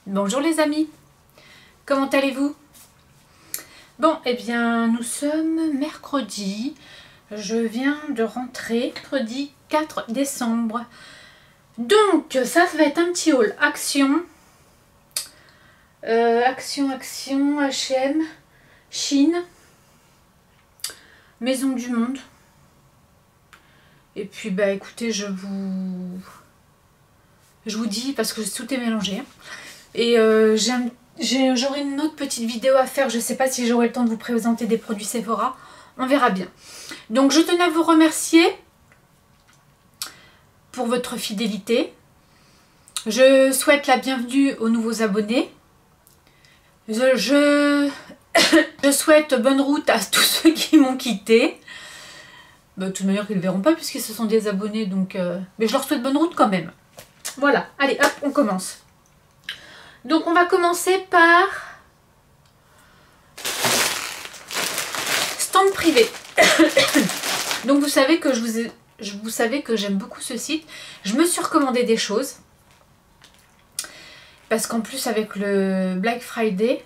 Bonjour les amis, comment allez-vous? Bon, eh bien, nous sommes mercredi. Je viens de rentrer, mercredi 4 décembre. Donc, ça va être un petit haul Action. Action, H&M, Chine, Maison du Monde. Et puis, bah écoutez, je vous dis, parce que tout est mélangé. Hein. Et j'aurai une autre petite vidéo à faire. Je ne sais pas si j'aurai le temps de vous présenter des produits Sephora. On verra bien. Donc je tenais à vous remercier pour votre fidélité. Je souhaite la bienvenue aux nouveaux abonnés. Je souhaite bonne route à tous ceux qui m'ont quitté. Bah, de toute manière, ils ne le verront pas puisqu'ils se sont désabonnés. Donc, mais je leur souhaite bonne route quand même. Voilà, allez hop, on commence. Donc on va commencer par stand privé. Donc vous savez que vous savez que j'aime beaucoup ce site. Je me suis recommandé des choses. Parce qu'en plus avec le Black Friday,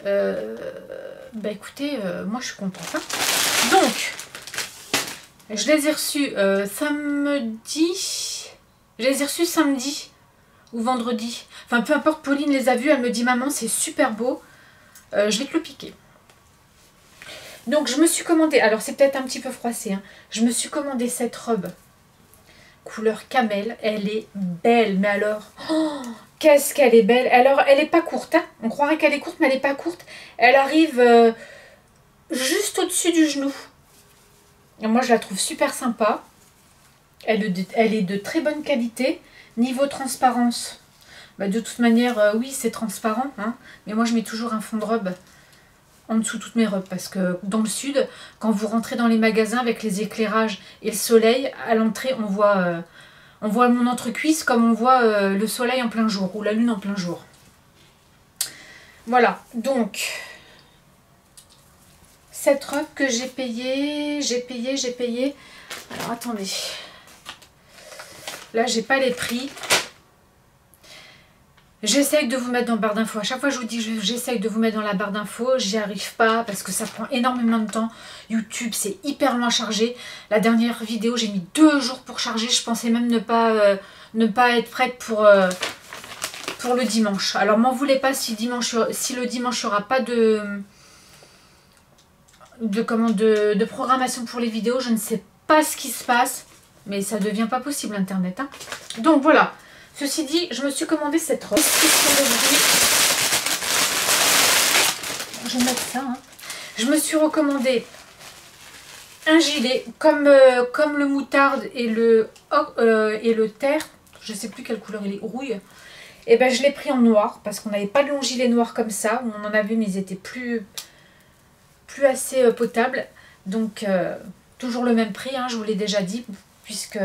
bah écoutez, moi je suis contente. Hein. Donc, je les ai reçus samedi. Je les ai reçus samedi ou vendredi. Enfin, peu importe, Pauline les a vus, elle me dit « Maman, c'est super beau, je vais te le piquer. » Donc, je me suis commandé, alors c'est peut-être un petit peu froissé, hein, je me suis commandé cette robe couleur camel. Elle est belle, mais alors, oh, qu'est-ce qu'elle est belle. Alors, elle n'est pas courte, hein, on croirait qu'elle est courte, mais elle n'est pas courte. Elle arrive juste au-dessus du genou. Et moi, je la trouve super sympa. Elle est de très bonne qualité. Niveau transparence, bah de toute manière, oui, c'est transparent. Hein, mais moi, je mets toujours un fond de robe en dessous de toutes mes robes. Parce que dans le sud, quand vous rentrez dans les magasins avec les éclairages et le soleil, à l'entrée, on voit mon entrecuisse comme on voit le soleil en plein jour ou la lune en plein jour. Voilà, donc, cette robe que j'ai payée. Alors, attendez. Là, j'ai pas les prix. J'essaye de vous mettre dans la barre d'infos. À chaque fois, je vous dis que j'essaye de vous mettre dans la barre d'infos. J'y arrive pas parce que ça prend énormément de temps. YouTube, c'est hyper loin chargé. La dernière vidéo, j'ai mis 2 jours pour charger. Je pensais même ne pas être prête pour le dimanche. Alors, m'en voulez pas si le dimanche, il n'y aura pas de programmation pour les vidéos. Je ne sais pas ce qui se passe. Mais ça ne devient pas possible Internet. Hein. Donc voilà. Ceci dit, je me suis commandé cette robe. Je vais mettre ça. Hein. Je me suis recommandé un gilet comme le moutarde et le terre. Je ne sais plus quelle couleur il est. Rouille. Et ben je l'ai pris en noir parce qu'on n'avait pas de long gilet noir comme ça. On en avait mais ils étaient plus assez potables. Donc toujours le même prix. Hein, je vous l'ai déjà dit. Puisque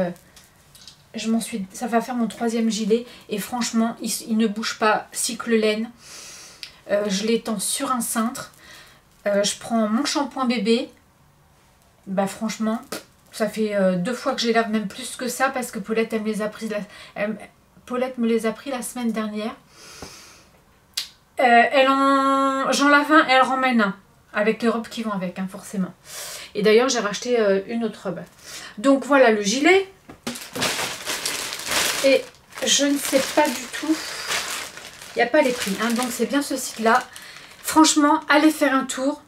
ça va faire mon 3e gilet et franchement il ne bouge pas, cycle laine. Je l'étends sur un cintre. Je prends mon shampoing bébé. Bah franchement ça fait 2 fois que je les lave, même plus que ça parce que Paulette elle me les a pris Paulette me les a pris la semaine dernière. J'en lave un et elle ramène un avec les robes qui vont avec, hein, forcément. Et d'ailleurs, j'ai racheté une autre robe. Donc voilà le gilet. Et je ne sais pas du tout. Il n'y a pas les prix. Hein, donc c'est bien ce site-là. Franchement, allez faire un tour.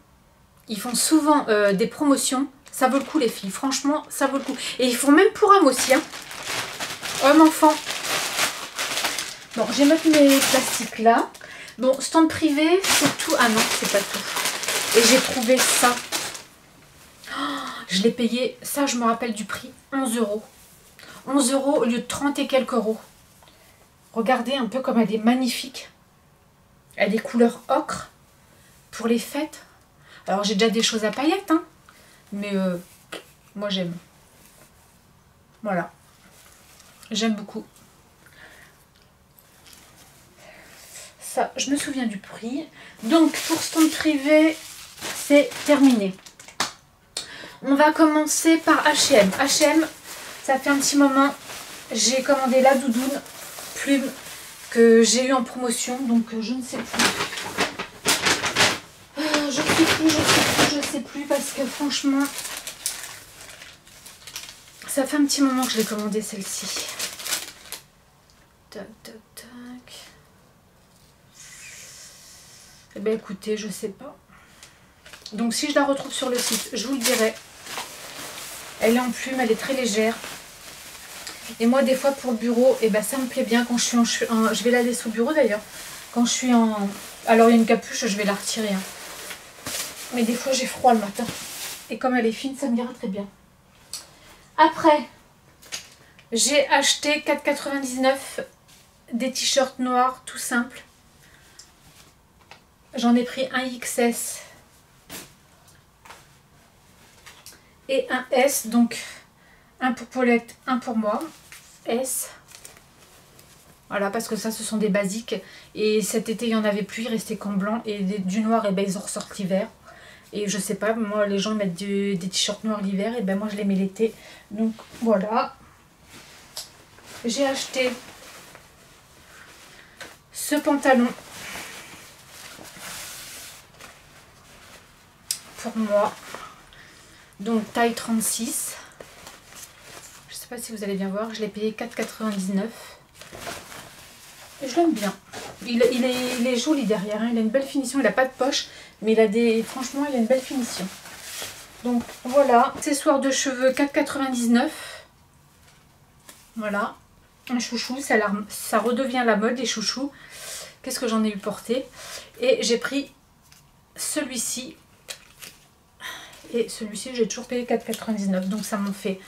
Ils font souvent des promotions. Ça vaut le coup les filles. Franchement, ça vaut le coup. Et ils font même pour hommes aussi. Hein. Hommes, enfants. Bon, je vais mettre mes plastiques là. Bon, stand privé, c'est tout. Ah non, c'est pas tout. Et j'ai trouvé ça. Je l'ai payé, ça je me rappelle du prix, 11 €. 11 € au lieu de 30 et quelques euros. Regardez un peu comme elle est magnifique. Elle est couleur ocre pour les fêtes. Alors j'ai déjà des choses à paillettes, hein, mais moi j'aime. Voilà. J'aime beaucoup. Ça, je me souviens du prix. Donc pour stand privé, c'est terminé. On va commencer par H&M. H&M, ça fait un petit moment. J'ai commandé la doudoune plume que j'ai eu en promotion, donc je ne sais plus. Je sais plus parce que franchement, ça fait un petit moment que je l'ai commandé celle-ci. Tac, tac, tac. Eh bien écoutez, je sais pas. Donc si je la retrouve sur le site, je vous le dirai. Elle est en plume, elle est très légère. Et moi des fois pour le bureau, eh ben, ça me plaît bien quand je suis en... Je vais la laisser au bureau d'ailleurs. Quand je suis en... Alors il y a une capuche, je vais la retirer. Hein. Mais des fois j'ai froid le matin. Et comme elle est fine, ça me ira très bien. Après, j'ai acheté 4,99 € des t-shirts noirs tout simples. J'en ai pris un XS et un S, donc un pour Paulette, un pour moi, S. Voilà, parce que ça, ce sont des basiques. Et cet été, il n'y en avait plus, il restait qu'en blanc. Et du noir, et ben, ils en ressortent l'hiver. Et je sais pas, moi, les gens mettent des t-shirts noirs l'hiver, et ben moi, je les mets l'été. Donc, voilà. J'ai acheté ce pantalon pour moi. Donc, taille 36. Je sais pas si vous allez bien voir, je l'ai payé 4,99 €. Et je l'aime bien. Il est joli derrière, hein. Il a une belle finition, il n'a pas de poche, mais franchement, il a une belle finition. Donc voilà, accessoires de cheveux 4,99 €. Voilà, un chouchou, ça redevient la mode les chouchous. Qu'est-ce que j'en ai eu porté? Et j'ai pris celui-ci. Et celui-ci, j'ai toujours payé 4,99 €. Donc ça m'en fait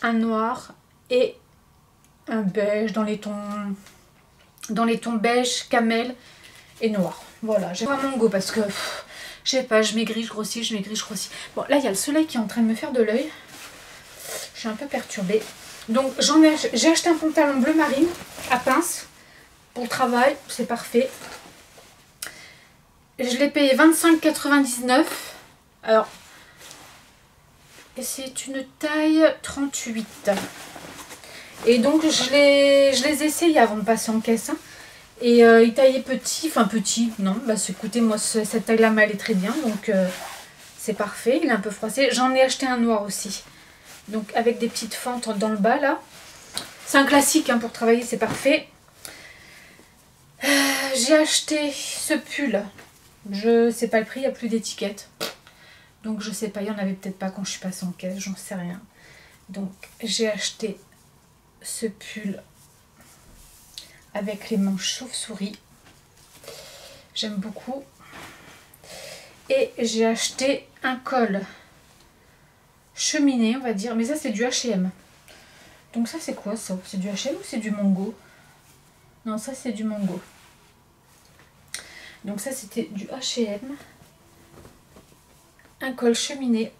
un noir et un beige dans les tons beige, camel et noir. Voilà, j'ai pas mango parce que je sais pas, je maigris, je grossis, je maigris, je grossis. Bon, là il y a le soleil qui est en train de me faire de l'œil. Je suis un peu perturbée. Donc j'ai acheté un pantalon bleu marine à pince pour le travail, c'est parfait. Je l'ai payé 25,99 €. Alors, et c'est une taille 38. Et donc je les ai essayés avant de passer en caisse. Hein. Et il taillait petit, enfin petit, non, bah écoutez, moi cette taille-là m'allait très bien, donc c'est parfait. Il est un peu froissé. J'en ai acheté un noir aussi, donc avec des petites fentes dans le bas là. C'est un classique hein, pour travailler, c'est parfait. J'ai acheté ce pull. Je sais pas le prix, il n'y a plus d'étiquette. Donc je sais pas, il y en avait peut-être pas quand je suis passée en caisse, j'en sais rien. Donc j'ai acheté ce pull avec les manches chauve-souris. J'aime beaucoup. Et j'ai acheté un col cheminée, on va dire. Mais ça, c'est du H&M. Donc ça, c'est quoi ça? C'est du H&M ou c'est du Mango? Non, ça, c'est du Mango. Donc ça, c'était du H&M. Un col cheminé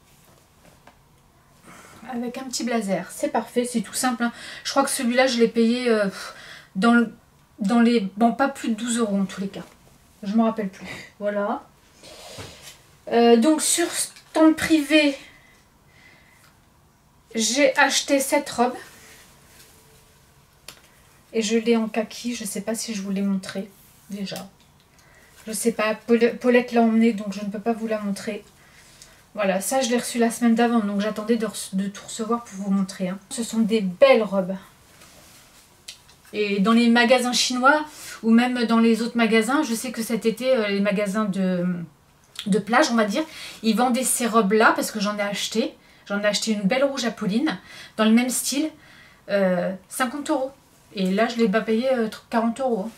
avec un petit blazer. C'est parfait, c'est tout simple. Hein. Je crois que celui-là, je l'ai payé dans les... Bon, pas plus de 12 € en tous les cas. Je ne me rappelle plus. Voilà. Donc sur stand privé, j'ai acheté cette robe. Et je l'ai en kaki. Je ne sais pas si je vous l'ai montré déjà. Je ne sais pas. Paulette l'a emmenée, donc je ne peux pas vous la montrer. Voilà, ça je l'ai reçu la semaine d'avant, donc j'attendais de tout recevoir pour vous montrer. Hein. Ce sont des belles robes. Et dans les magasins chinois, ou même dans les autres magasins, je sais que cet été, les magasins de plage, on va dire, ils vendaient ces robes-là, parce que j'en ai acheté. J'en ai acheté une belle rouge à Pauline, dans le même style, 50 €. Et là, je l'ai pas payé 40 €. Hein.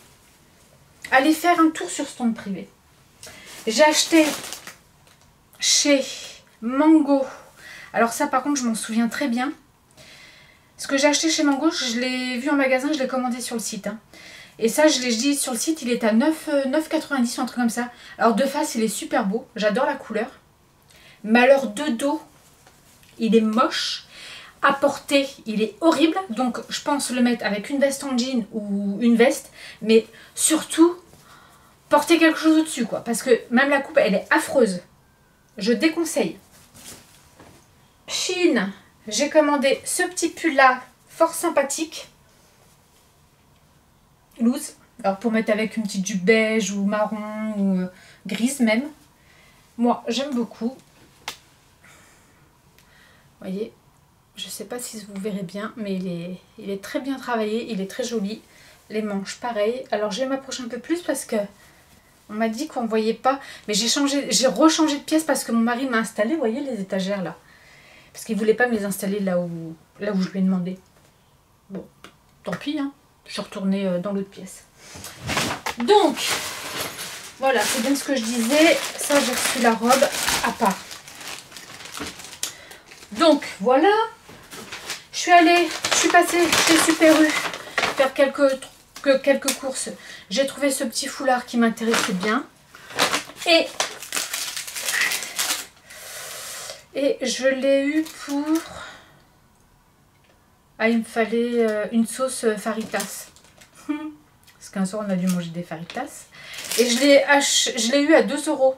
Allez faire un tour sur stand privé. J'ai acheté chez Mango. Alors ça par contre je m'en souviens très bien. Ce que j'ai acheté chez Mango, je l'ai vu en magasin, je l'ai commandé sur le site. Hein. Et ça je l'ai dit sur le site, il est à 9,90 ou un truc comme ça. Alors de face il est super beau, j'adore la couleur. Mais alors de dos, il est moche. À porter, il est horrible. Donc je pense le mettre avec une veste en jean ou une veste. Mais surtout, porter quelque chose au-dessus quoi. Parce que même la coupe elle est affreuse. Je déconseille. Chine, j'ai commandé ce petit pull là, fort sympathique. loose. Alors pour mettre avec une petite jupe beige ou marron ou grise même. Moi j'aime beaucoup. Vous voyez, je ne sais pas si vous verrez bien, mais il est très bien travaillé, il est très joli. Les manches pareil. Alors je vais m'approcher un peu plus parce que on m'a dit qu'on ne voyait pas. Mais j'ai rechangé de pièce parce que mon mari m'a installé, vous voyez les étagères là. Parce qu'il ne voulait pas me les installer là où je lui ai demandé. Bon, tant pis, hein. Je suis retournée dans l'autre pièce. Donc, voilà, c'est bien ce que je disais. Ça, j'ai reçu la robe à part. Donc, voilà. Je suis passée chez Super U faire quelques courses. J'ai trouvé ce petit foulard qui m'intéressait bien. Et je l'ai eu pour... Ah, il me fallait une sauce faritas. Parce qu'un soir, on a dû manger des faritas. Et je l'ai eu à 2 €.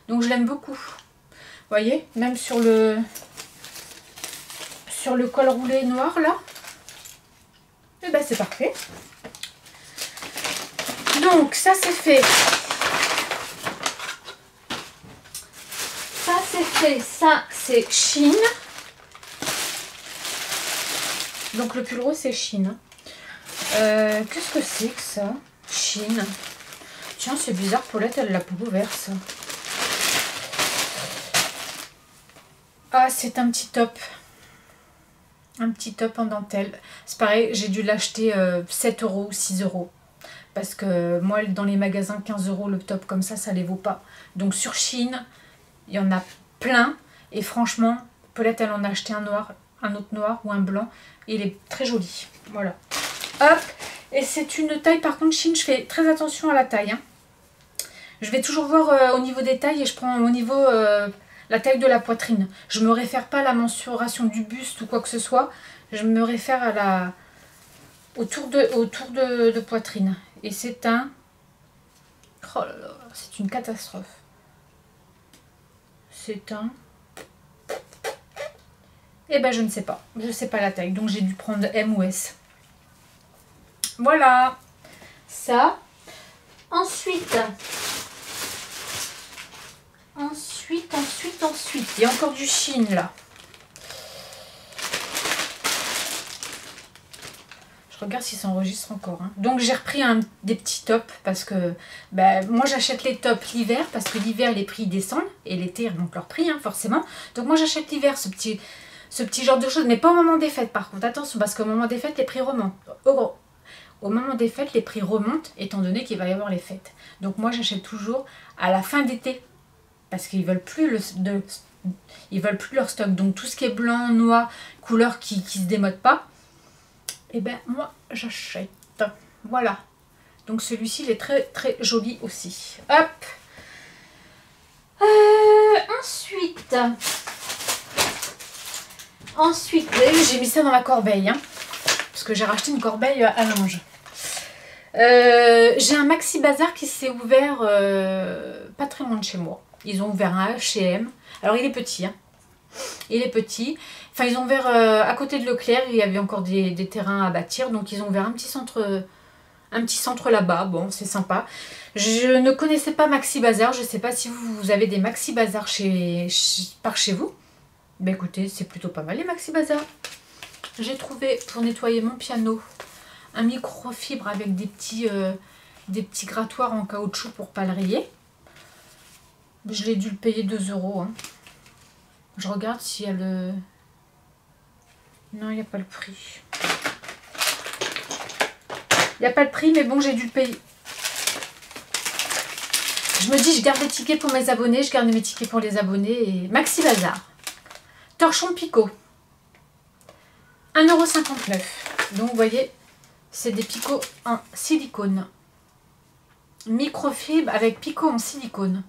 Donc, je l'aime beaucoup. Vous voyez, même sur le col roulé noir, là. Et ben, c'est parfait. Donc, ça, c'est fait. Ça, c'est fait. Ça, c'est Shein. Donc, le pull rose, c'est Shein. Qu'est-ce que c'est que ça? Shein. Tiens, c'est bizarre, Paulette, elle l'a pas ouvert, ça. Ah, c'est un petit top. Un petit top en dentelle. C'est pareil, j'ai dû l'acheter 7 € ou 6 €. Parce que moi, dans les magasins, 15 € le top comme ça les vaut pas. Donc sur Shein, il y en a plein. Et franchement, Paulette, elle en a acheté un noir, un autre noir ou un blanc. Et il est très joli. Voilà. Hop. Et c'est une taille, par contre, Shein, je fais très attention à la taille. Hein. Je vais toujours voir au niveau des tailles et je prends au niveau la taille de la poitrine. Je ne me réfère pas à la mensuration du buste ou quoi que ce soit. Je me réfère à autour de poitrine. Et c'est un... Oh là là, c'est une catastrophe. C'est un... Eh ben je ne sais pas. Je ne sais pas la taille. Donc j'ai dû prendre M ou S. Voilà. Ça. Ensuite. Il y a encore du Shein là. Je regarde si ça enregistre encore. Hein. Donc j'ai repris des petits tops parce que moi j'achète les tops l'hiver parce que l'hiver les prix descendent et l'été ils remontent leur prix hein, forcément. Donc moi j'achète l'hiver ce petit genre de choses, mais pas au moment des fêtes par contre. Attention parce qu'au moment des fêtes les prix remontent. Au moment des fêtes les prix remontent étant donné qu'il va y avoir les fêtes. Donc moi j'achète toujours à la fin d'été parce qu'ils veulent plus ils veulent plus leur stock. Donc tout ce qui est blanc, noir, couleur qui se démode pas. Et ben moi j'achète. Voilà. Donc celui-ci il est très très joli aussi. Hop. Ensuite, j'ai mis ça dans ma corbeille. Hein, parce que j'ai racheté une corbeille à linge. J'ai un Maxi Bazar qui s'est ouvert pas très loin de chez moi. Ils ont ouvert un H&M. Alors il est petit. Hein. Il est petit. Enfin, ils ont ouvert à côté de Leclerc, il y avait encore des terrains à bâtir. Donc, ils ont ouvert un petit centre là-bas. Bon, c'est sympa. Je ne connaissais pas Maxi Bazar. Je ne sais pas si vous avez des Maxi Bazar par chez vous. Ben écoutez, c'est plutôt pas mal les Maxi Bazar. J'ai trouvé pour nettoyer mon piano un microfibre avec des petits grattoirs en caoutchouc pour pas le rayer. Je l'ai dû le payer 2 €. Hein. Je regarde s'il y a le... Non, il n'y a pas le prix. Il n'y a pas le prix, mais bon, j'ai dû le payer. Je me dis, je garde les tickets pour mes abonnés, je garde mes tickets pour les abonnés. Et Maxi Bazar. Torchon Picot. 1,59 €. Donc, vous voyez, c'est des picots en silicone. Microfibre avec picot en silicone.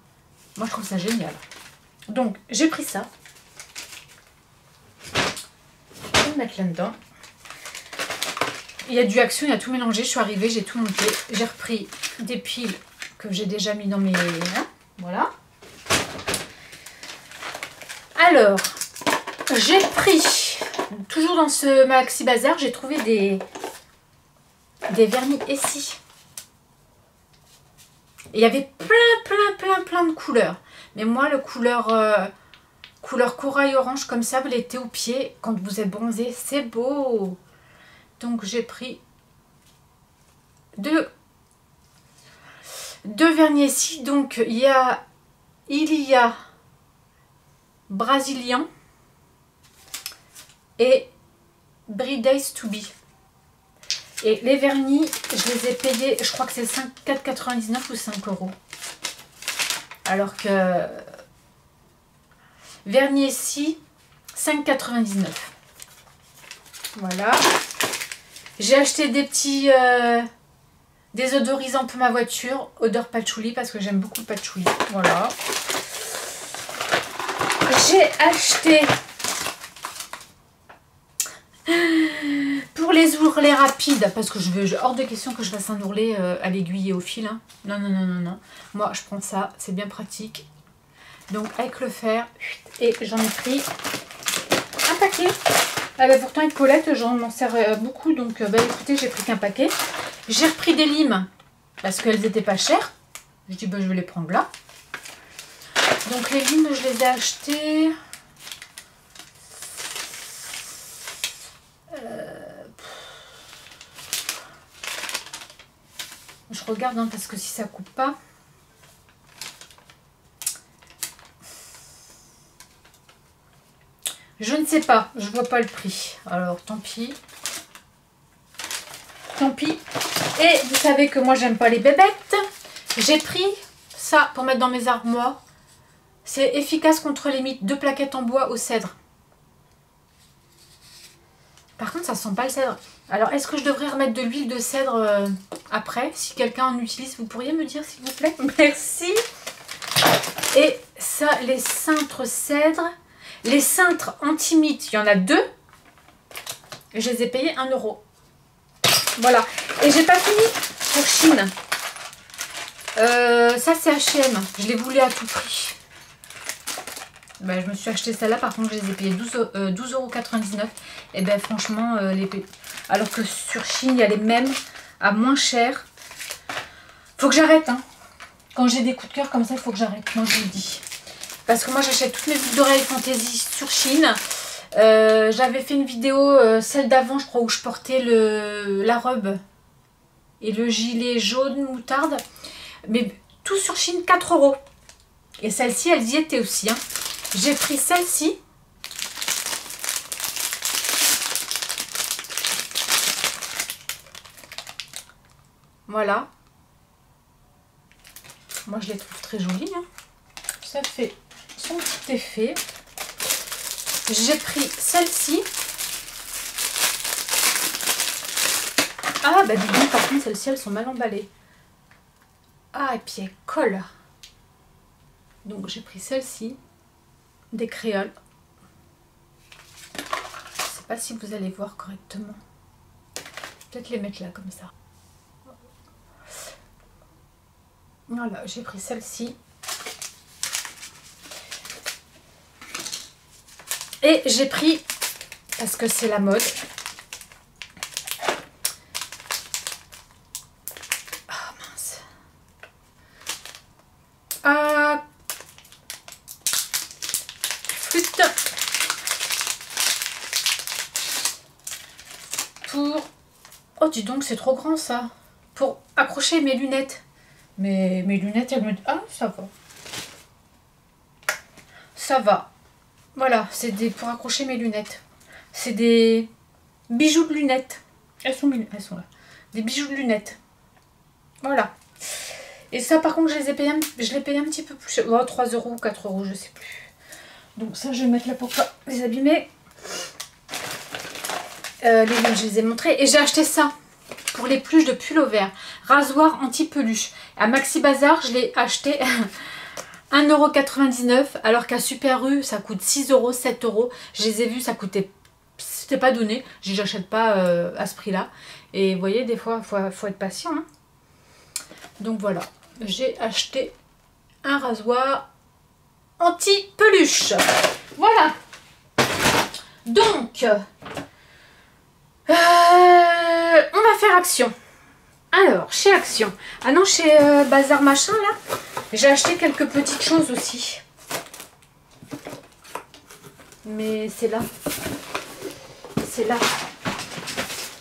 Moi, je trouve ça génial. Donc, j'ai pris ça. Je vais le mettre là-dedans. Il y a du Action, il y a tout mélangé. Je suis arrivée, j'ai tout monté. J'ai repris des piles que j'ai déjà mis dans mes... Hein, voilà. Alors, j'ai pris... Toujours dans ce Maxi Bazar, j'ai trouvé des des vernis Essie. Il y avait plein de couleurs. Mais moi, le couleur corail orange comme ça, vous l'été au pied quand vous êtes bronzé, c'est beau. Donc j'ai pris deux vernis Essie. Donc il y a Brésilien et Brie Days to Be. Et les vernis, je les ai payés, je crois que c'est 4,99 ou 5 €. Alors que vernis Essie, 5,99. Voilà. J'ai acheté des petits désodorisants pour ma voiture, odeur patchouli, parce que j'aime beaucoup le patchouli. Voilà. J'ai acheté pour les ourlets rapides, parce que hors de question que je fasse un ourlet à l'aiguille et au fil. Hein. Non. Moi, je prends ça, c'est bien pratique. Donc, avec le fer, et j'en ai pris un paquet. Ah bah, pourtant, avec Paulette, j'en m'en sers beaucoup. Donc, bah, écoutez, j'ai pris qu'un paquet. J'ai repris des limes, parce qu'elles n'étaient pas chères. Je dis, bah, je vais les prendre là. Donc, les limes, je les ai achetées... Je regarde hein, parce que si ça coupe pas. Je ne sais pas, je vois pas le prix. Alors tant pis. Tant pis. Et vous savez que moi j'aime pas les bébêtes. J'ai pris ça pour mettre dans mes armoires. C'est efficace contre les mites. 2 plaquettes en bois au cèdre. Par contre ça sent pas le cèdre. Alors est-ce que je devrais remettre de l'huile de cèdre après? Si quelqu'un en utilise, vous pourriez me dire s'il vous plaît? Merci. Et ça, les cintres cèdre. Les cintres anti-mites, il y en a 2. Je les ai payés 1 €. Voilà. Et j'ai pas fini pour Chine. Ça c'est H&M. Je les voulais à tout prix. Ben, je me suis acheté celle-là. Par contre, je les ai payés 12,99 €. Et ben franchement, alors que sur Chine, il y a les mêmes à moins cher. Faut que j'arrête. Hein. Quand j'ai des coups de cœur comme ça, il faut que j'arrête. Moi, je vous le dis. Parce que moi, j'achète toutes mes boucles d'oreilles Fantasy sur Chine. J'avais fait une vidéo, celle d'avant, je crois, où je portais la robe et le gilet jaune moutarde. Mais tout sur Chine, 4 €. Et celle-ci, elles y étaient aussi. Hein. J'ai pris celle-ci. Voilà. Moi, je les trouve très jolies. Hein. Ça fait son petit effet. J'ai pris celle-ci. Ah, bah dis donc, par contre, celles-ci, elles sont mal emballées. Ah, et puis elles collent. Donc, j'ai pris celle-ci. Des créoles. Je ne sais pas si vous allez voir correctement. Peut-être les mettre là, comme ça. Voilà, j'ai pris celle-ci. Et j'ai pris, parce que c'est la mode, ah mince, flûte pour, oh dis donc c'est trop grand ça, pour accrocher mes lunettes. Mais mes lunettes, elles me disent, ah ça va. Ça va. Voilà, c'est pour accrocher mes lunettes. C'est des bijoux de lunettes. Elles sont là. Des bijoux de lunettes. Voilà. Et ça, par contre, je les payé un petit peu plus cher. Oh, 3 € ou 4 €, je sais plus. Donc ça, je vais mettre là pour pas les abîmer. Les liens, je les ai montrés. Et j'ai acheté ça pour les peluches de pull au vert. Rasoir anti-peluche. À Maxi Bazar, je l'ai acheté 1,99 € alors qu'à Super U ça coûte 6 €, 7 €. Je les ai vus, ça coûtait, c'était pas donné. Je n'achète pas à ce prix là. Et vous voyez, des fois faut être patient. Hein. Donc voilà, j'ai acheté un rasoir anti-peluche. Voilà. Donc on va faire action. Alors, chez Action. Ah non, chez Bazar Machin, là, j'ai acheté quelques petites choses aussi. Mais c'est là. C'est là.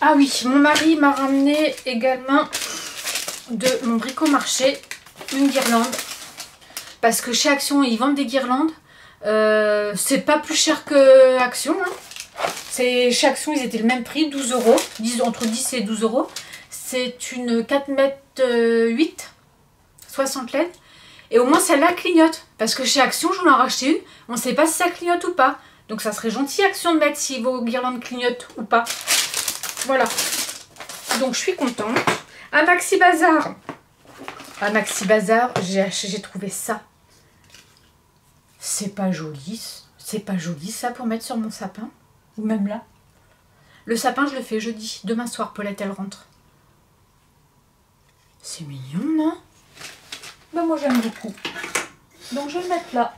Ah oui, mon mari m'a ramené également de mon bricomarché une guirlande. Parce que chez Action, ils vendent des guirlandes. C'est pas plus cher que Action. Hein. Chez Action, ils étaient le même prix, 12 euros. Entre 10 et 12 euros. C'est une 4 mètres 8, 60 LED. Et au moins celle-là clignote. Parce que chez Action, je voulais en racheter une. On ne sait pas si ça clignote ou pas. Donc ça serait gentil Action de mettre si vos guirlandes clignotent ou pas. Voilà. Donc je suis contente. À Maxi Bazar. À Maxi Bazar, j'ai trouvé ça. C'est pas joli. C'est pas joli ça pour mettre sur mon sapin. Ou même là. Le sapin, je le fais jeudi. Demain soir, Paulette, elle rentre. C'est mignon, non? Ben moi, j'aime beaucoup. Donc, je vais le mettre là.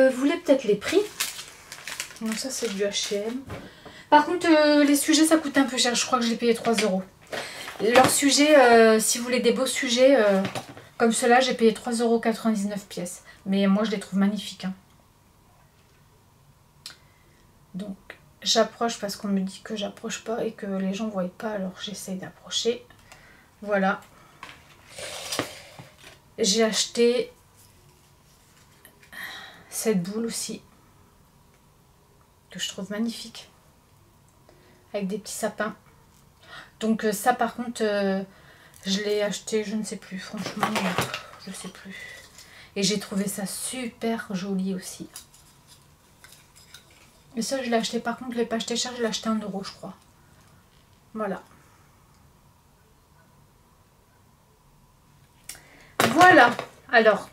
Vous voulez peut-être les prix? Non, ça, c'est du H&M. Par contre, les sujets, ça coûte un peu cher. Je crois que je l'ai payé 3 euros. Leurs sujets, si vous voulez des beaux sujets, comme ceux-là, j'ai payé 3,99 € pièce. Mais moi, je les trouve magnifiques. Hein. Donc, j'approche parce qu'on me dit que j'approche pas et que les gens ne voient pas. Alors, j'essaie d'approcher. Voilà. J'ai acheté cette boule aussi. Que je trouve magnifique. Avec des petits sapins. Donc, ça, par contre, je l'ai acheté, je ne sais plus. Franchement, je ne sais plus. Et j'ai trouvé ça super joli aussi. Et ça, je l'ai acheté. Par contre, je ne l'ai pas acheté cher. Je l'ai acheté 1 €, je crois. Voilà. Voilà. Alors,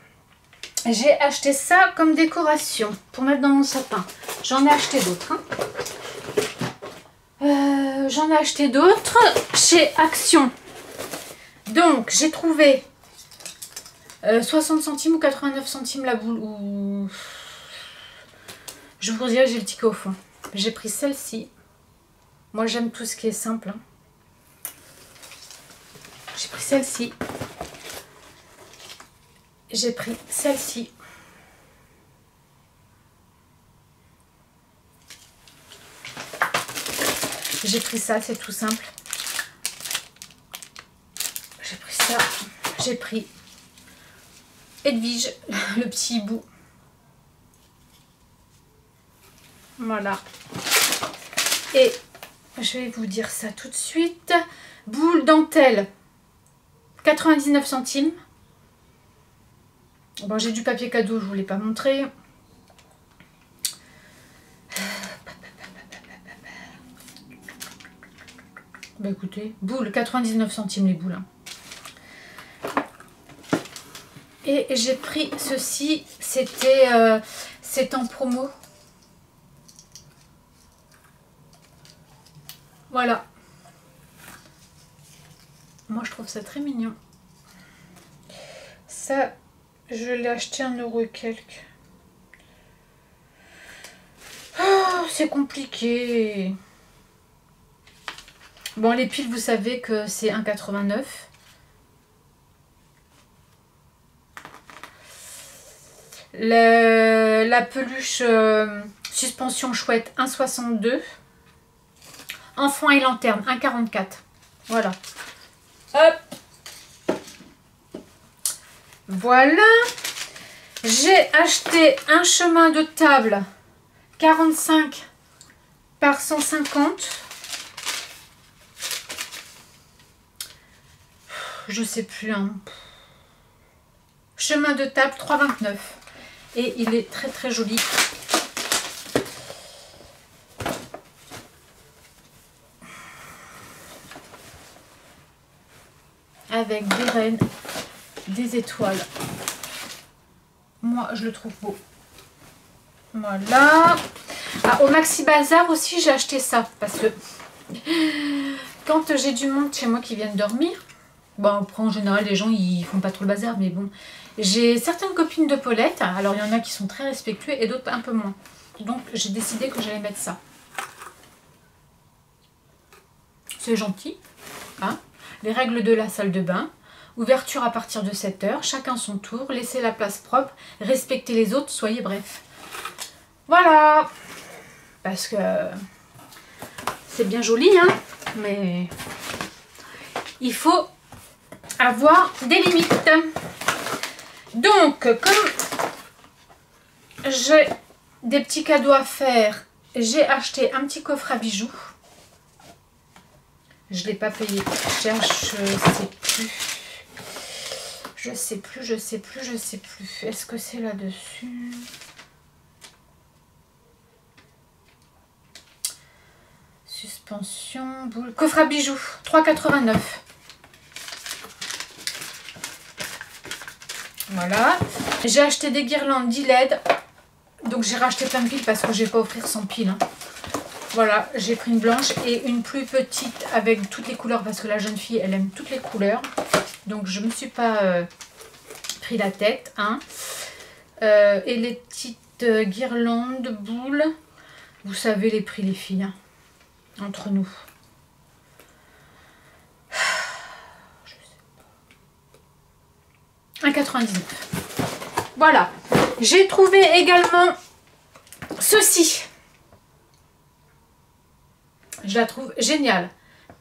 j'ai acheté ça comme décoration pour mettre dans mon sapin. J'en ai acheté d'autres. Hein. J'en ai acheté d'autres chez Action. Donc, j'ai trouvé 60 centimes ou 89 centimes la boule. Ou... Je vous dirai, j'ai le ticket au fond. J'ai pris celle-ci. Moi, j'aime tout ce qui est simple. Hein. J'ai pris celle-ci. J'ai pris celle-ci. J'ai pris ça, c'est tout simple. J'ai pris ça. J'ai pris Edwige, le petit hibou. Voilà. Et je vais vous dire ça tout de suite. Boule dentelle, 99 centimes. Bon, j'ai du papier cadeau, je ne vous l'ai pas montré. Bah écoutez, boule, 99 centimes les boules. Hein. Et j'ai pris ceci, c'était c'est en promo. Voilà. Moi je trouve ça très mignon. Ça, je l'ai acheté 1 € et quelques. Oh, c'est compliqué. Bon, les piles, vous savez que c'est 1,89 €. La peluche suspension chouette, 1,62 €. Enfant et lanterne, 1,44 €. Voilà. Hop. Voilà. J'ai acheté un chemin de table 45 par 150. Je sais plus. Hein. Chemin de table 3,29 €. Et il est très très joli. Avec des rennes, des étoiles. Moi, je le trouve beau. Voilà. Ah, au Maxi Bazar aussi, j'ai acheté ça. Parce que quand j'ai du monde chez moi qui viennent dormir, bon, après, en général, les gens, ils font pas trop le bazar, mais bon. J'ai certaines copines de Paulette. Alors, il y en a qui sont très respectueux et d'autres un peu moins. Donc, j'ai décidé que j'allais mettre ça. c'est gentil. Hein. Les règles de la salle de bain. Ouverture à partir de 7 h, chacun son tour, laissez la place propre, respectez les autres, soyez bref. Voilà. Parce que c'est bien joli, hein, mais il faut avoir des limites. Donc, comme j'ai des petits cadeaux à faire, j'ai acheté un petit coffre à bijoux. Je ne l'ai pas payé cher, je sais plus. Est-ce que c'est là-dessus? Suspension, boule. Coffre à bijoux, 3,89. Voilà. J'ai acheté des guirlandes 10 LED. Donc j'ai racheté plein de piles parce que je ne vais pas offrir 100 piles. Hein. Voilà, j'ai pris une blanche et une plus petite avec toutes les couleurs parce que la jeune fille, elle aime toutes les couleurs. Donc je ne me suis pas pris la tête. Hein. Et les petites guirlandes, boules. Vous savez les prix, les filles. Hein, entre nous. Je sais pas. 1,99. Voilà. J'ai trouvé également ceci. Je la trouve géniale.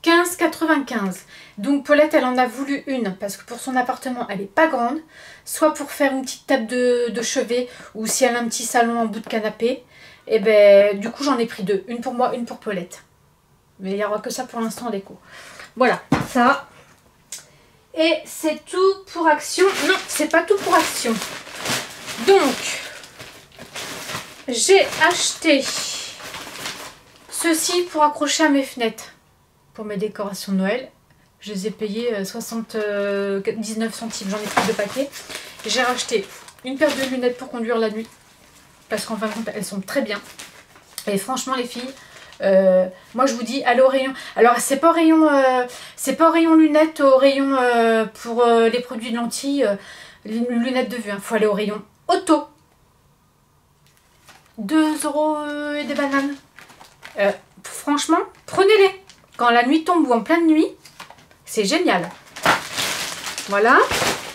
15,95. Donc Paulette, elle en a voulu une parce que pour son appartement, elle n'est pas grande. Soit pour faire une petite table de chevet ou si elle a un petit salon en bout de canapé. Et ben du coup, j'en ai pris deux. Une pour moi, une pour Paulette. Mais il n'y aura que ça pour l'instant en déco. Voilà, ça. Et c'est tout pour Action. Non, c'est pas tout pour Action. Donc, j'ai acheté ceci pour accrocher à mes fenêtres. Pour mes décorations de Noël. Je les ai payés 79 centimes. J'en ai pris 2 paquets. J'ai racheté une paire de lunettes pour conduire la nuit. Parce qu'en fin de compte, elles sont très bien. Et franchement, les filles, moi je vous dis, allez au rayon. Alors, c'est pas au rayon lunettes, au rayon pour les produits de lentilles, les lunettes de vue. Il faut aller au rayon auto. 2 € et des bananes. Franchement, prenez-les. Quand la nuit tombe ou en pleine nuit, c'est génial. Voilà.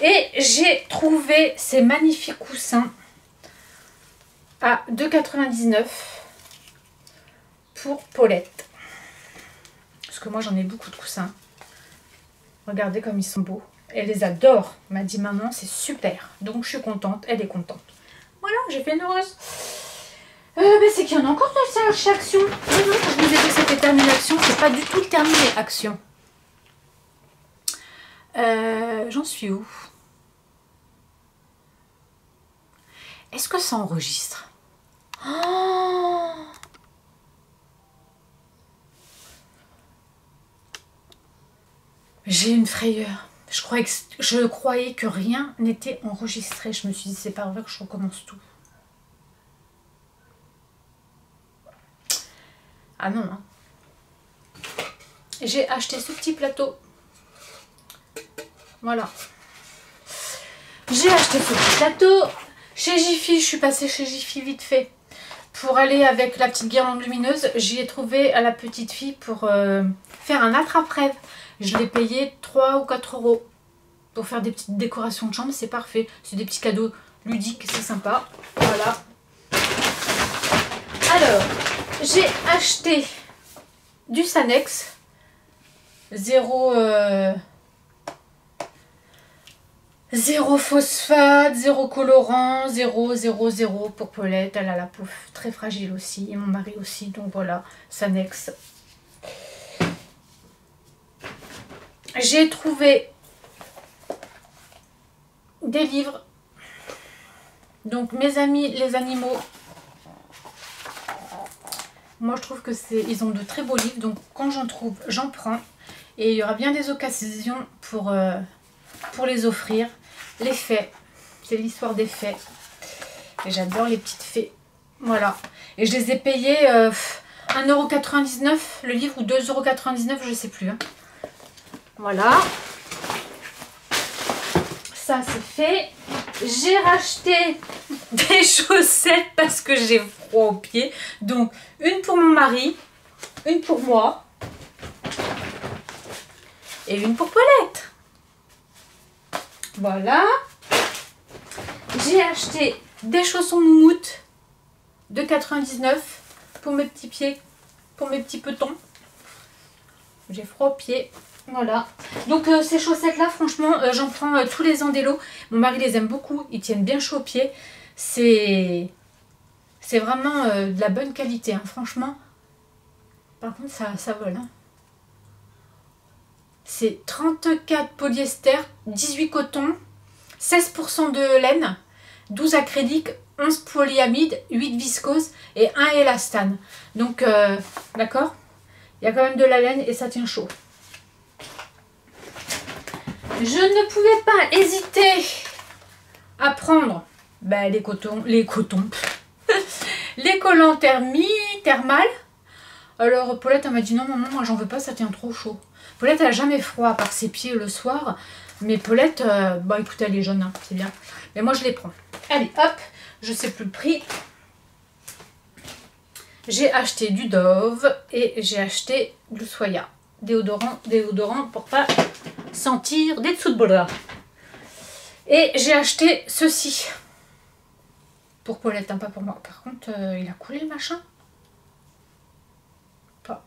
Et j'ai trouvé ces magnifiques coussins à 2,99 pour Paulette. Parce que moi, j'en ai beaucoup de coussins. Regardez comme ils sont beaux. Elle les adore. Elle m'a dit, maman, c'est super. Donc, je suis contente. Elle est contente. Voilà, j'ai fait une heureuse. C'est qu'il y en a encore de ça chez Action. Non, je vous ai dit que c'était terminé Action. C'est pas du tout terminé Action. J'en suis où? Est-ce que ça enregistre? Oh, j'ai une frayeur. Je croyais que rien n'était enregistré. Je me suis dit, c'est pas vrai que je recommence tout. Ah non, hein. J'ai acheté ce petit plateau. Voilà. J'ai acheté ce petit plateau. Chez Jiffy, je suis passée chez Jiffy vite fait. Pour aller avec la petite guirlande lumineuse, j'y ai trouvé à la petite fille pour faire un attrape-rêve. Je l'ai payé 3 ou 4 €. Pour faire des petites décorations de chambre, c'est parfait. C'est des petits cadeaux ludiques, c'est sympa. Voilà. Alors, j'ai acheté du Sanex. Zéro phosphate, zéro colorant, 0 pour Paulette. Elle a la peau très fragile aussi. Et mon mari aussi. Donc voilà, Sanex. J'ai trouvé des livres. Donc mes amis les animaux. Moi je trouve que ils ont de très beaux livres. Donc quand j'en trouve, j'en prends. Et il y aura bien des occasions pour les offrir. Les fées. C'est l'histoire des fées. Et j'adore les petites fées. Voilà. Et je les ai payés 1,99 € le livre ou 2,99 €, je ne sais plus. Hein. Voilà. Ça c'est fait. J'ai racheté des chaussettes parce que j'ai froid aux pieds. Donc une pour mon mari, une pour moi. et une pour Paulette. Voilà. J'ai acheté des chaussons moumoute de 99 pour mes petits pieds, pour mes petits petons. J'ai froid aux pieds. Voilà. Donc ces chaussettes-là, franchement, j'en prends tous les ans des lots. Mon mari les aime beaucoup. Ils tiennent bien chaud aux pieds. C'est vraiment de la bonne qualité, hein, franchement. Par contre, ça vole. Hein. C'est 34 polyester, 18 coton, 16% de laine, 12 acrylique, 11 polyamide, 8 viscose et 1 élastane. Donc, d'accord, il y a quand même de la laine et ça tient chaud. Je ne pouvais pas hésiter à prendre les collants thermales. Alors Paulette elle m'a dit non maman, moi j'en veux pas, ça tient trop chaud. Paulette elle a jamais froid à part ses pieds le soir. Mais Paulette, écoutez, elle est jeune, hein, c'est bien. Mais moi je les prends. Allez hop, je sais plus le prix. J'ai acheté du Dove et j'ai acheté du Soya. Déodorant pour pas sentir des dessous de bras. Et j'ai acheté ceci. Pour Paulette, hein, pas pour moi. Par contre, il a coulé le machin. Pas.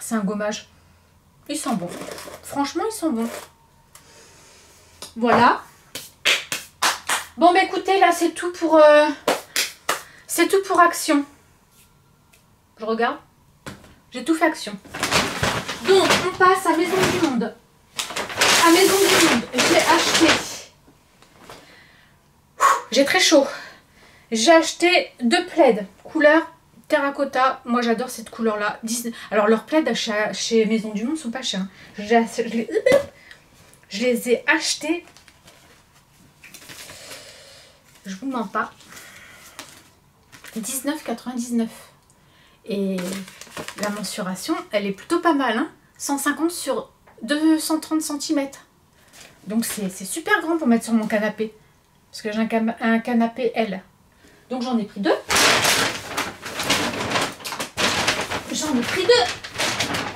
C'est un gommage. Ils sont bons. Franchement, ils sont bons. Voilà. Bon, bah écoutez, là, c'est tout pour Action. Je regarde. J'ai tout fait Action. Donc, on passe à Maison du Monde. À Maison du Monde, j'ai acheté... J'ai très chaud. J'ai acheté 2 plaids couleur terracotta. Moi j'adore cette couleur là. Alors leurs plaids chez Maison du Monde sont pas chers. Je les ai achetés. Je vous mens pas. 19,99. Et la mensuration elle est plutôt pas mal. Hein, 150 sur 230 cm. Donc c'est super grand pour mettre sur mon canapé. Parce que j'ai un canapé L. Donc j'en ai pris 2. J'en ai pris 2.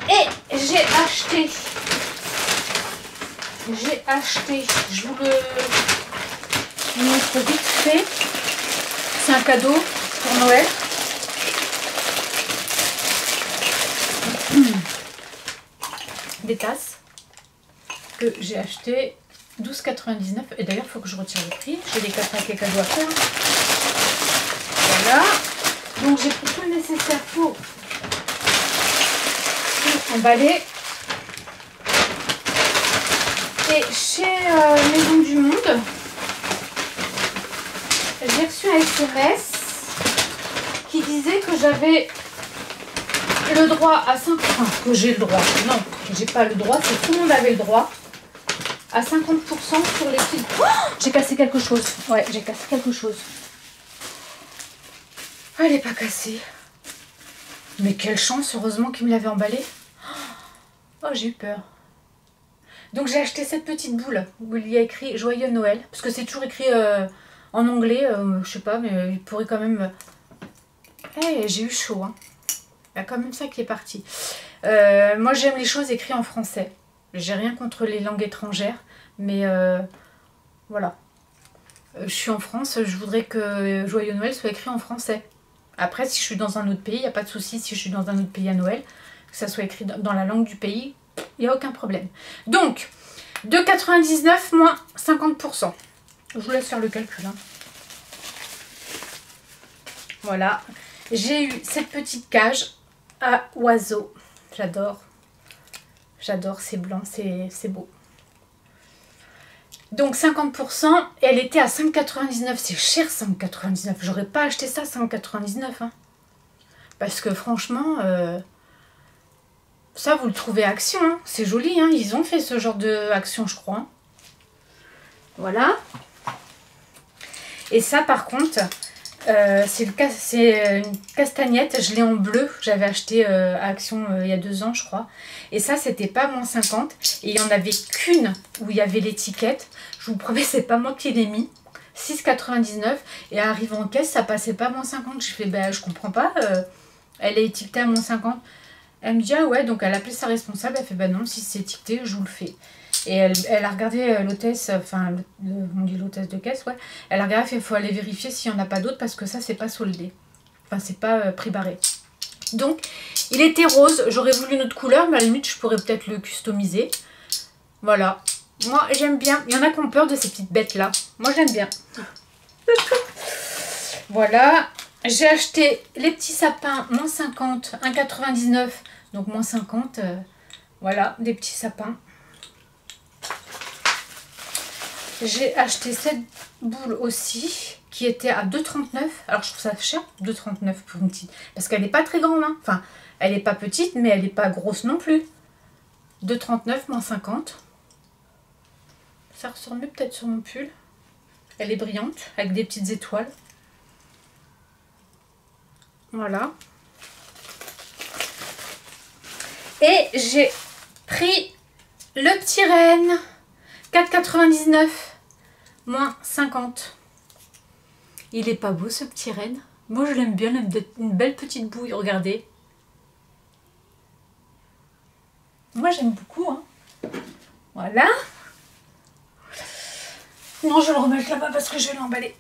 Et j'ai acheté. Je vous le montre vite fait. C'est un cadeau pour Noël. Des tasses que j'ai acheté 12,99 et d'ailleurs il faut que je retire le prix. J'ai des paquets cadeaux à faire. Voilà. Donc j'ai pris tout le nécessaire pour emballer. Et chez Maison du Monde, j'ai reçu un SMS qui disait que j'avais le droit à 5%. Enfin, que j'ai le droit. Non, j'ai pas le droit. C'est tout le monde avait le droit. À 50% sur les fils. Oh, j'ai cassé quelque chose. Ouais, j'ai cassé quelque chose. Elle n'est pas cassée. Mais quelle chance, heureusement qu'il me l'avait emballée. Oh, j'ai eu peur. Donc j'ai acheté cette petite boule où il y a écrit Joyeux Noël. Parce que c'est toujours écrit en anglais. Je sais pas, mais il pourrait quand même... Hey, j'ai eu chaud. Hein. Il y a quand même ça qui est parti. Moi j'aime les choses écrites en français. J'ai rien contre les langues étrangères, mais voilà. Je suis en France, je voudrais que Joyeux Noël soit écrit en français. Après, si je suis dans un autre pays, il n'y a pas de souci. Si je suis dans un autre pays à Noël, que ça soit écrit dans la langue du pays, il n'y a aucun problème. Donc, 2,99 moins 50%. Je vous laisse faire le calcul. Hein. Voilà. J'ai eu cette petite cage à oiseaux. J'adore. J'adore, c'est blanc, c'est beau. Donc 50%, et elle était à 5,99. C'est cher 5,99. J'aurais pas acheté ça 5,99. Hein. Parce que franchement, ça vous le trouvez à Action. Hein. C'est joli, hein. Ils ont fait ce genre de Action, je crois. Voilà. Et ça par contre, c'est une castagnette. Je l'ai en bleu. J'avais acheté à Action il y a 2 ans, je crois. Et ça, c'était pas moins 50. Et il n'y en avait qu'une où il y avait l'étiquette. Je vous promets, c'est pas moi qui l'ai mis. 6,99. Et arrivé en caisse, ça passait pas moins 50. Je fais, je comprends pas. Elle est étiquetée à moins 50. Elle me dit, ah ouais, donc elle a appelé sa responsable. Elle fait, bah non, si c'est étiqueté, je vous le fais. Et elle a regardé l'hôtesse, enfin, on dit l'hôtesse de caisse, ouais. Elle a regardé, il faut aller vérifier s'il n'y en a pas d'autres parce que ça, c'est pas soldé. Enfin, c'est pas prix barré. Donc, il était rose. J'aurais voulu une autre couleur, mais à la limite, je pourrais peut-être le customiser. Voilà. Moi, j'aime bien. Il y en a qui ont peur de ces petites bêtes-là. Moi, j'aime bien. Voilà. J'ai acheté les petits sapins, moins 50, 1,99. Donc, moins 50. Voilà, des petits sapins. J'ai acheté cette boule aussi, qui était à 2,39. Alors, je trouve ça cher, 2,39 pour une petite. Parce qu'elle n'est pas très grande. Hein. Enfin, elle n'est pas petite, mais elle n'est pas grosse non plus. 2,39, moins 50. Ça ressort mieux peut-être sur mon pull. Elle est brillante, avec des petites étoiles. Voilà. Et j'ai pris le petit renne. 4,99. Moins 50. Il est pas beau ce petit renne. Moi je l'aime bien, une belle petite bouille, regardez. Moi j'aime beaucoup. Hein. Voilà. Non, je vais le remettre là-bas parce que je vais l'emballer.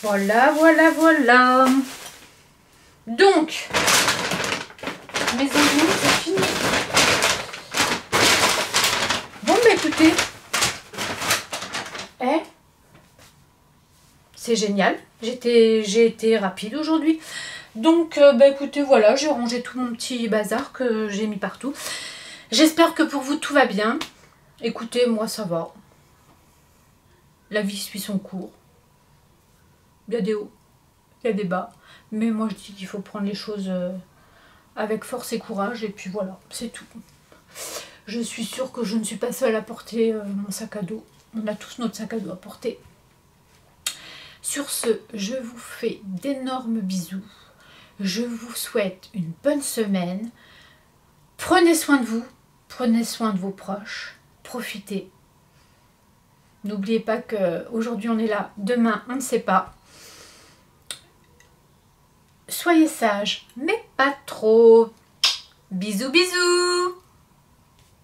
Voilà, voilà, voilà. Donc, mes amis, c'est fini. Bon, bah écoutez. C'est génial. J'ai été rapide aujourd'hui. Donc, bah écoutez, voilà, j'ai rangé tout mon petit bazar que j'ai mis partout. J'espère que pour vous, tout va bien. Écoutez, moi, ça va. La vie suit son cours. Il y a des hauts, il y a des bas. Mais moi, je dis qu'il faut prendre les choses avec force et courage. Et puis voilà, c'est tout. Je suis sûre que je ne suis pas seule à porter mon sac à dos. On a tous notre sac à dos à porter. Sur ce, je vous fais d'énormes bisous. Je vous souhaite une bonne semaine. Prenez soin de vous. Prenez soin de vos proches. Profitez. N'oubliez pas qu'aujourd'hui on est là, demain on ne sait pas. Soyez sages, mais pas trop. Bisous bisous.